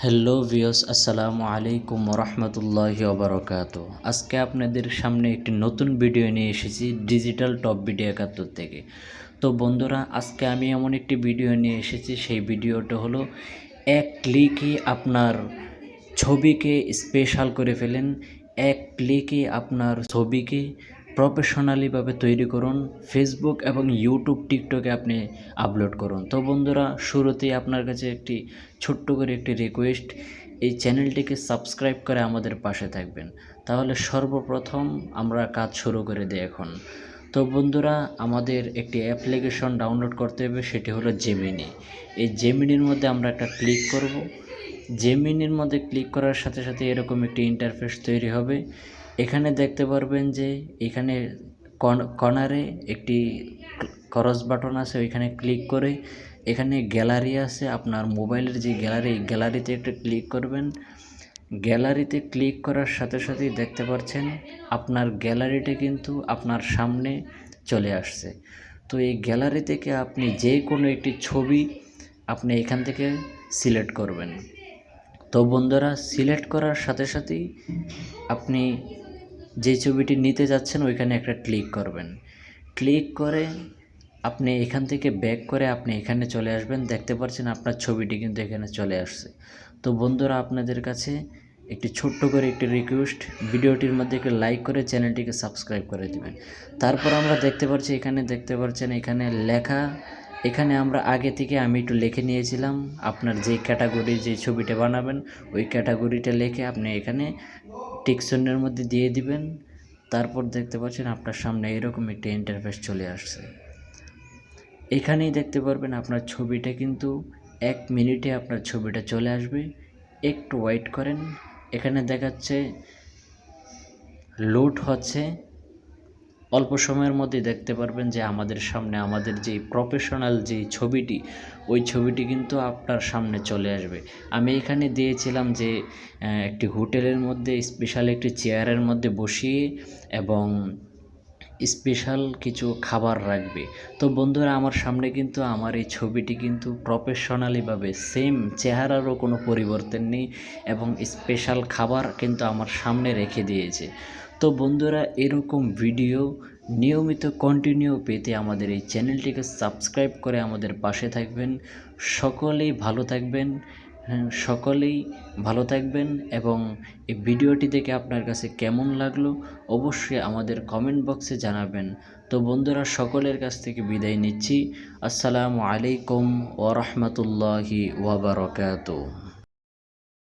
Hello viewers, আসসালামু আলাইকুম রহমতুল্লাহি ওবারাকাতু। আজকে আপনাদের সামনে একটি নতুন ভিডিও নিয়ে এসেছি ডিজিটাল টপ ভিডিও 71 থেকে। তো বন্ধুরা, আজকে আমি এমন একটি ভিডিও নিয়ে এসেছি, সেই ভিডিওটা হলো এক ক্লিকে আপনার ছবিকে স্পেশাল করে ফেলেন। এক ক্লিকে আপনার ছবিকে প্রফেশনালিভাবে তৈরি করুন, ফেসবুক এবং ইউটিউব টিকটকে আপনি আপলোড করুন। তো বন্ধুরা, শুরুতেই আপনার কাছে একটি ছোট্ট করে একটি রিকোয়েস্ট, এই চ্যানেলটিকে সাবস্ক্রাইব করে আমাদের পাশে থাকবেন। তাহলে সর্বপ্রথম আমরা কাজ শুরু করে দিই এখন। তো বন্ধুরা, আমাদের একটি অ্যাপ্লিকেশন ডাউনলোড করতে হবে, সেটি হলো জেমিনি। এই জেমিনির মধ্যে আমরা একটা ক্লিক করব। জেমিনির মধ্যে ক্লিক করার সাথে সাথে এরকম একটি ইন্টারফেস তৈরি হবে। এখানে দেখতে পারবেন যে এখানে কর্নারে একটি ক্রস বাটন আছে, ওইখানে ক্লিক করে এখানে গ্যালারি আছে, আপনার মোবাইলের যে গ্যালারিতে একটা ক্লিক করবেন। গ্যালারিতে ক্লিক করার সাথে সাথেই দেখতে পাচ্ছেন আপনার গ্যালারিটা কিন্তু আপনার সামনে চলে আসছে। তো এই গ্যালারি থেকে আপনি যে কোনো একটি ছবি আপনি এখান থেকে সিলেক্ট করবেন। তো বন্ধুরা, সিলেক্ট করার সাথে সাথেই আপনি যে ছবিটি নিতে যাচ্ছেন ওইখানে একটা ক্লিক করবেন। ক্লিক করে আপনি এখান থেকে ব্যাক করে আপনি এখানে চলে আসবেন। দেখতে পাচ্ছেন আপনার ছবিটি কিন্তু এখানে চলে আসছে। তো বন্ধুরা, আপনাদের কাছে একটি ছোট্ট করে একটি রিকোয়েস্ট, ভিডিওটির মধ্যে একটি লাইক করে চ্যানেলটিকে সাবস্ক্রাইব করে দিবেন। তারপর আমরা দেখতে পাচ্ছি এখানে দেখতে পাচ্ছেন এখানে লেখা, এখানে আমরা আগে থেকে আমি একটু লিখে নিয়েছিলাম। আপনার যে ক্যাটাগরির যে ছবিটা বানাবেন ওই ক্যাটাগরিটা লিখে আপনি এখানে টিকসনের মধ্যে দিয়ে দিবেন। তারপর দেখতে পাচ্ছেন আপনার সামনে এরকম একটি ইন্টারফেস চলে আসছে। এখানেই দেখতে পারবেন আপনার ছবিটা কিন্তু 1 মিনিটে আপনার ছবিটা চলে আসবে। একটু ওয়েট করেন। এখানে দেখাচ্ছে লোড হচ্ছে। অল্প সময়ের মধ্যে দেখতে পারবেন যে আমাদের সামনে আমাদের যে প্রফেশনাল যে ছবিটি, ওই ছবিটি কিন্তু আপনার সামনে চলে আসবে। আমি এখানে দিয়েছিলাম যে একটি হোটেলের মধ্যে স্পেশাল একটি চেয়ারের মধ্যে বসিয়ে এবং স্পেশাল কিছু খাবার রাখবে। তো বন্ধুরা, আমার সামনে কিন্তু আমার এই ছবিটি কিন্তু প্রফেশনালিভাবে সেম, চেহারারও কোনো পরিবর্তন নেই এবং স্পেশাল খাবার কিন্তু আমার সামনে রেখে দিয়েছে। তো বন্ধুরা, এরকম ভিডিও নিয়মিত কন্টিনিউ পেতে আমাদের এই চ্যানেলটিকে সাবস্ক্রাইব করে আমাদের পাশে থাকবেন। সকলেই ভালো থাকবেন। সকলেই ভালো থাকবেন এবং এই ভিডিওটি দেখে আপনার কাছে কেমন লাগলো অবশ্যই আমাদের কমেন্ট বক্সে জানাবেন। তো বন্ধুরা, সকলের কাছ থেকে বিদায় নিচ্ছি। আসসালামু আলাইকুম ওয়া রাহমাতুল্লাহি ওয়া বারাকাতুহু।